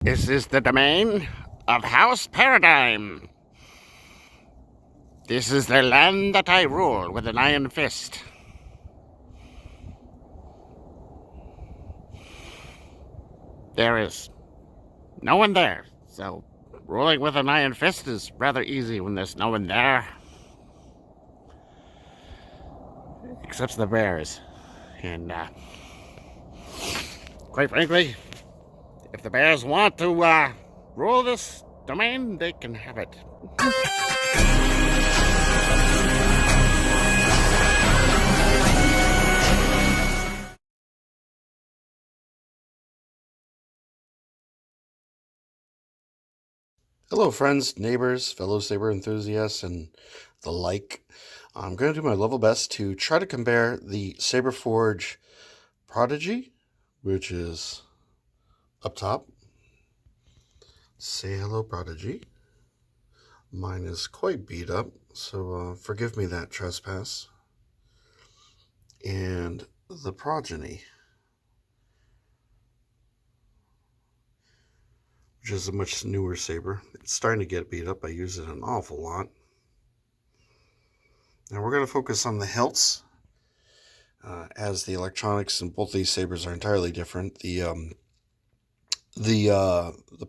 This is the domain of House Paradigm. This is the land that I rule with an iron fist. There is no one there, so ruling with an iron fist is rather easy when there's no one there. Except the bears. And, quite frankly, if the bears want to, rule this domain, they can have it. Hello, friends, neighbors, fellow saber enthusiasts, and the like. I'm going to do my level best to try to compare the Saberforge Prodigy, which is up top. Say hello, Prodigy. Mine is quite beat up, so forgive me that trespass. And the Progeny, which is a much newer saber. It's starting to get beat up. I use it an awful lot. Now we're going to focus on the hilts, as the electronics in both these sabers are entirely different. The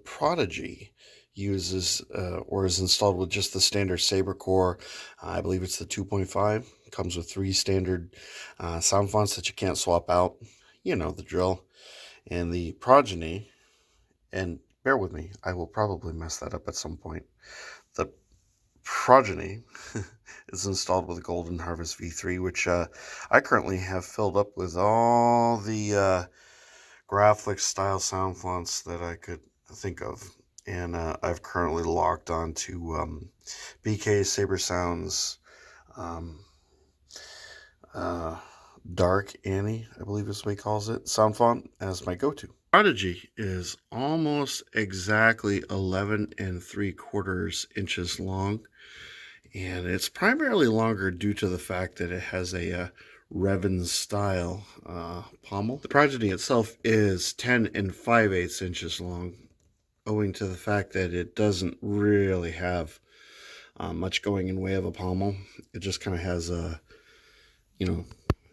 Prodigy uses or is installed with just the standard saber core. I believe it's the 2.5. Comes with 3 standard sound fonts that you can't swap out. You know the drill. And the Progeny, and bear with me, I will probably mess that up at some point. The Progeny is installed with Golden Harvest V3, which I currently have filled up with all the graphic style sound fonts that I could think of. And I've currently locked on to BK Saber Sounds Dark Annie, I believe is what he calls it, sound font as my go-to. Prodigy is almost exactly 11 3/4 inches long, and it's primarily longer due to the fact that it has a Revan style pommel. The Prodigy itself is 10 5/8 inches long, owing to the fact that it doesn't really have much going in way of a pommel. It just kind of has a, an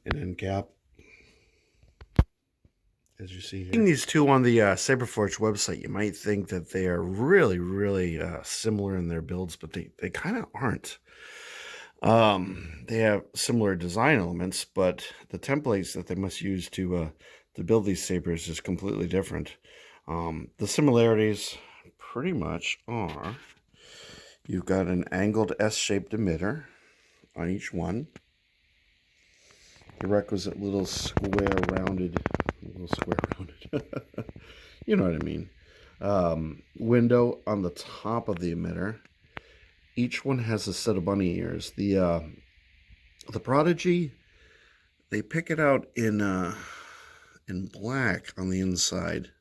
end cap, as you see here. Seeing these two on the Saberforge website, you might think that they are really, really similar in their builds, but they kind of aren't. They have similar design elements, but the templates that they must use to build these sabers is completely different. The similarities pretty much are, you've got an angled S-shaped emitter on each one, the requisite little square rounded, you know what I mean, window on the top of the emitter. Each one has a set of bunny ears. The Prodigy, they pick it out in black on the inside,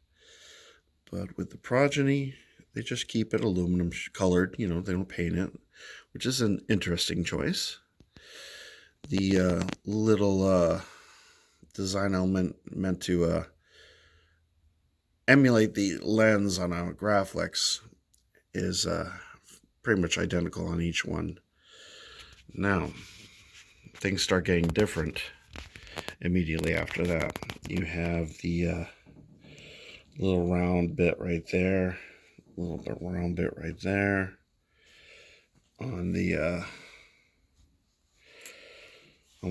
but with the Progeny, they just keep it aluminum colored. They don't paint it, which is an interesting choice. The little design element meant to emulate the lens on a Graflex is pretty much identical on each one. Now, things start getting different immediately after that. You have the little round bit right there, little bit round bit right there. On the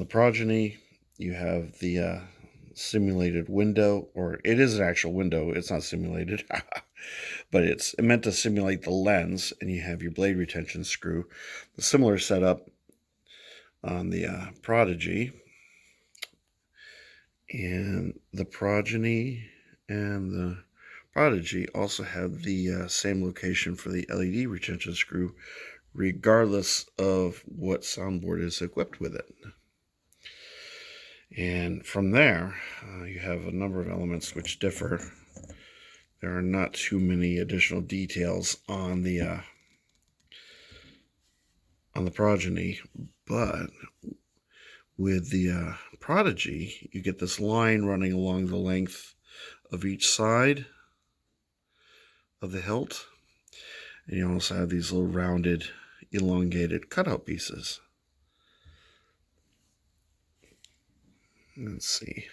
Progeny, you have the simulated window, or it is an actual window. It's not simulated, but it's meant to simulate the lens, and you have your blade retention screw. The similar setup on the Prodigy, and the Progeny and the Prodigy also have the same location for the LED retention screw, regardless of what soundboard is equipped with it. And from there, you have a number of elements which differ. There are not too many additional details on the Progeny, but with the Prodigy, you get this line running along the length of each side, of the hilt. And you also have these little rounded, elongated cutout pieces. Let's see.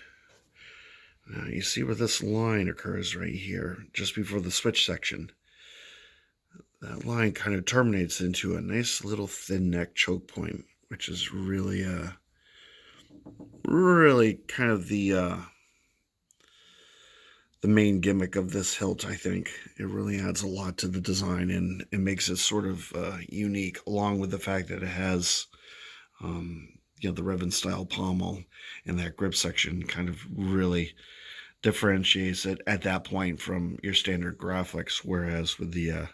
Now you see where this line occurs right here, just before the switch section. That line kind of terminates into a nice little thin neck choke point, which is really kind of the main gimmick of this hilt. I think it really adds a lot to the design, and it makes it sort of unique, along with the fact that it has the Revan style pommel, and that grip section kind of really differentiates it at that point from your standard graphics, whereas with the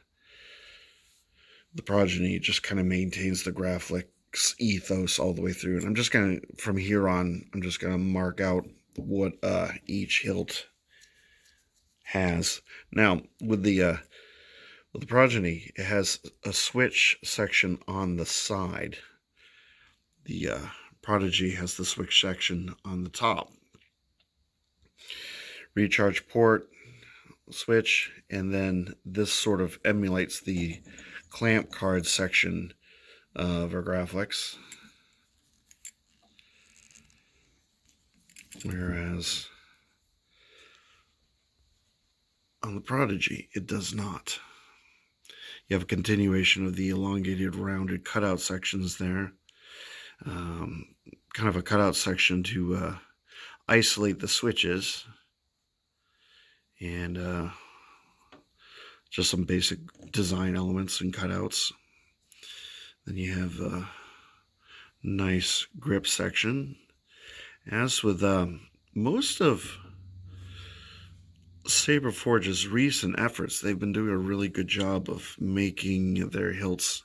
Progeny, it just kind of maintains the graphics ethos all the way through. And I'm just gonna, from here on, I'm just gonna mark out what each hilt has. Now with the Progeny, it has a switch section on the side. The Prodigy has the switch section on the top. Recharge port, switch, and then this sort of emulates the clamp card section of our graphics. Whereas on the Prodigy, it does not. You have a continuation of the elongated, rounded cutout sections there. Kind of a cutout section to isolate the switches. And just some basic design elements and cutouts. Then you have a nice grip section. As with most of Saberforge's recent efforts, they've been doing a really good job of making their hilts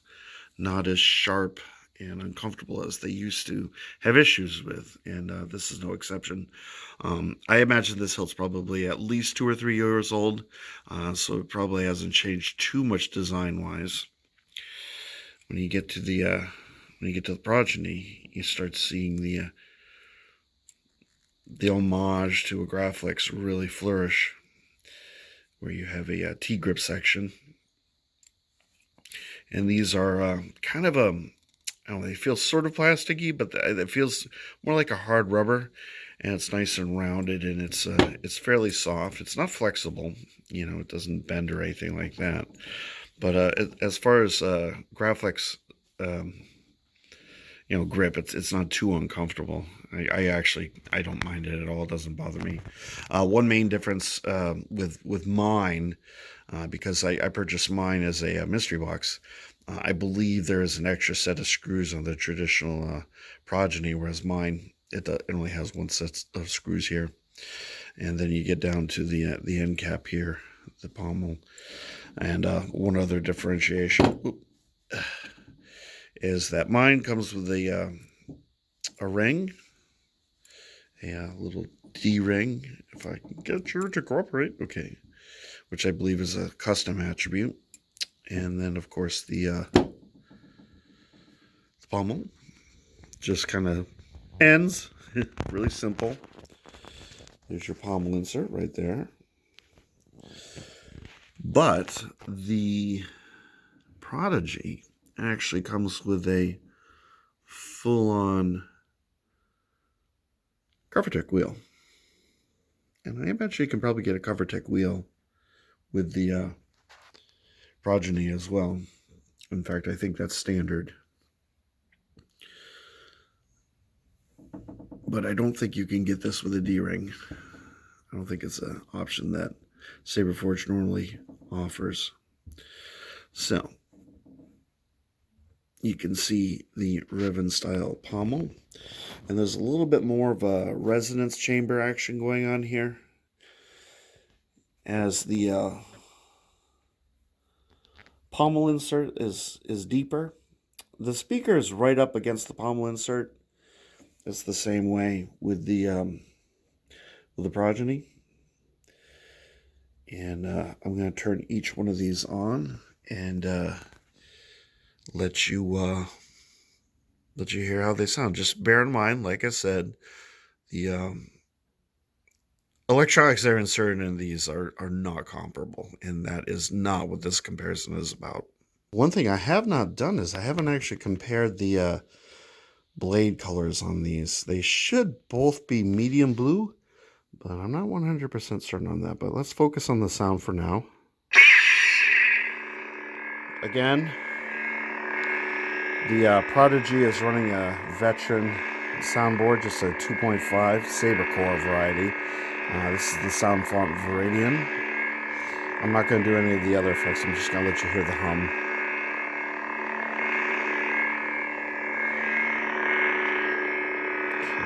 not as sharp and uncomfortable as they used to have issues with, and this is no exception. I imagine this hilt's probably at least 2 or 3 years old, so it probably hasn't changed too much design-wise. When you get to the Progeny, you start seeing the homage to a graphics really flourish, where you have a T-grip section, and these are kind of I don't know, they feel sort of plasticky, but it feels more like a hard rubber, and it's nice and rounded, and it's fairly soft. It's not flexible, it doesn't bend or anything like that. But as far as graphics, grip, it's not too uncomfortable. I don't mind it at all. It doesn't bother me. One main difference with mine, because I purchased mine as a mystery box. I believe there is an extra set of screws on the traditional Progeny, whereas mine, it only has one set of screws here. And then you get down to the end cap here, the pommel. And one other differentiation is that mine comes with a ring, a little D ring, if I can get you to cooperate, okay, which I believe is a custom attribute. And then, of course, the pommel just kind of ends. Really simple. There's your pommel insert right there. But the Prodigy actually comes with a full-on CoverTech wheel. And I bet you can probably get a CoverTech wheel with the Progeny as well. In fact, I think that's standard. But I don't think you can get this with a D-ring. I don't think it's an option that Saberforge normally offers. So, you can see the Revan style pommel. And there's a little bit more of a resonance chamber action going on here, as the pommel insert is deeper. The speaker is right up against the pommel insert. It's the same way with the Progeny. And I'm going to turn each one of these on and let you hear how they sound. Just bear in mind, like I said, the electronics that are inserted in these are not comparable, and that is not what this comparison is about. One thing I have not done is I haven't actually compared the blade colors on these. They should both be medium blue, but I'm not 100% certain on that. But let's focus on the sound for now. Again, the Prodigy is running a veteran soundboard, just a 2.5 Sabercore variety. This is the sound font Viridian. I'm not going to do any of the other effects. I'm just going to let you hear the hum.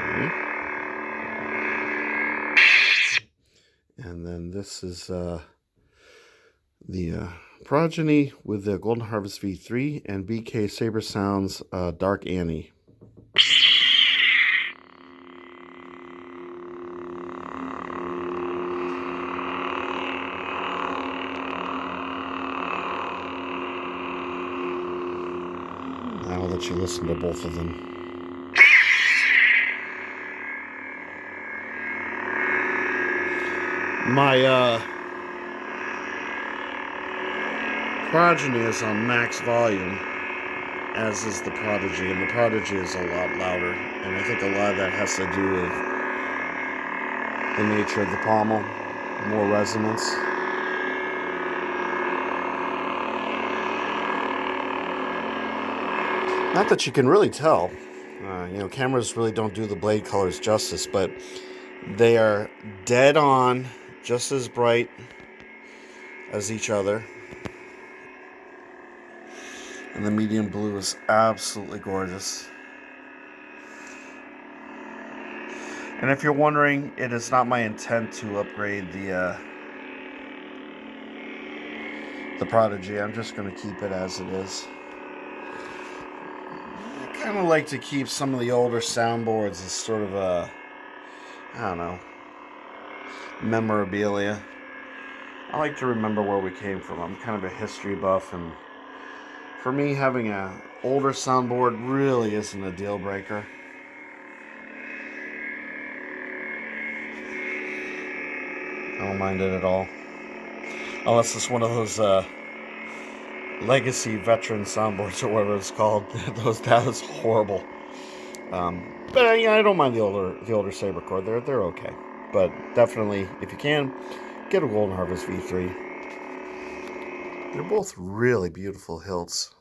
Okay. And then this is the Progeny with the Golden Harvest V3 and BK Saber Sounds Dark Annie. I'll let you listen to both of them. My Progeny is on max volume, as is the Prodigy, and the Prodigy is a lot louder, and I think a lot of that has to do with the nature of the pommel, more resonance. Not that you can really tell. Cameras really don't do the blade colors justice, but they are dead on, just as bright as each other. And the medium blue is absolutely gorgeous. And if you're wondering, it is not my intent to upgrade the Prodigy. I'm just going to keep it as it is. I kind of like to keep some of the older soundboards as sort of a, I don't know, memorabilia. I like to remember where we came from. I'm kind of a history buff, and for me, having an older soundboard really isn't a deal breaker. I don't mind it at all. Unless it's one of those legacy veteran soundboards or whatever it's called. That is horrible. But I don't mind the older Sabercore. They're okay. But definitely, if you can, get a Golden Harvest V3. They're both really beautiful hilts.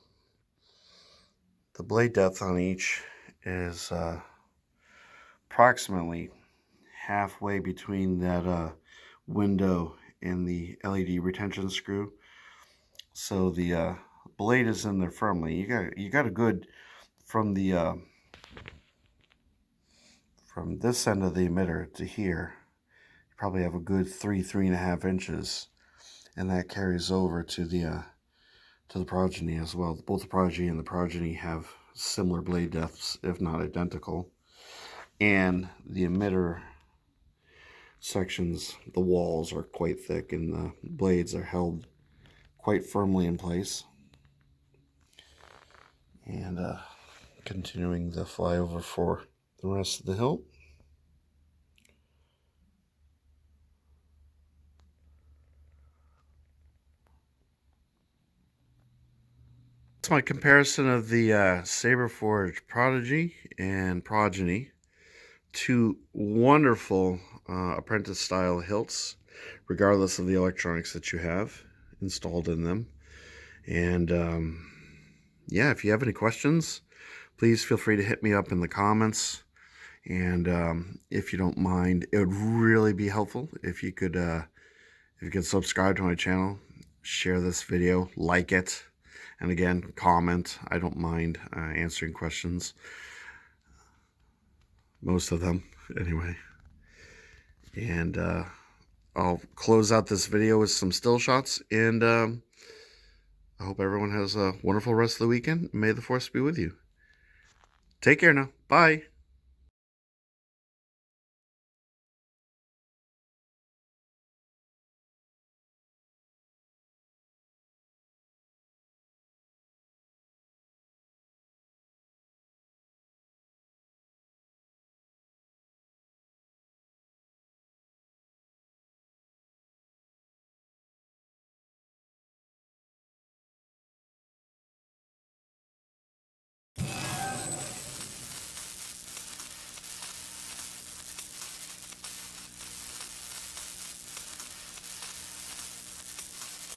The blade depth on each is approximately halfway between that window and the LED retention screw. So the blade is in there firmly. You got a good from the from this end of the emitter to here. You probably have a good 3.5 inches, and that carries over to the Progeny as well. Both the Prodigy and the Progeny have similar blade depths, if not identical. And the emitter sections, the walls are quite thick, and the blades are held quite firmly in place. And continuing the flyover for the rest of the hilt. That's my comparison of the Saberforge Prodigy and Progeny. Two wonderful apprentice style hilts, regardless of the electronics that you have installed in them. And yeah, if you have any questions, please feel free to hit me up in the comments. And if you don't mind, it would really be helpful if you could subscribe to my channel, share this video, like it, and again, comment. I don't mind answering questions. Most of them, anyway. And I'll close out this video with some still shots, and I hope everyone has a wonderful rest of the weekend. May the Force be with you. Take care now. Bye.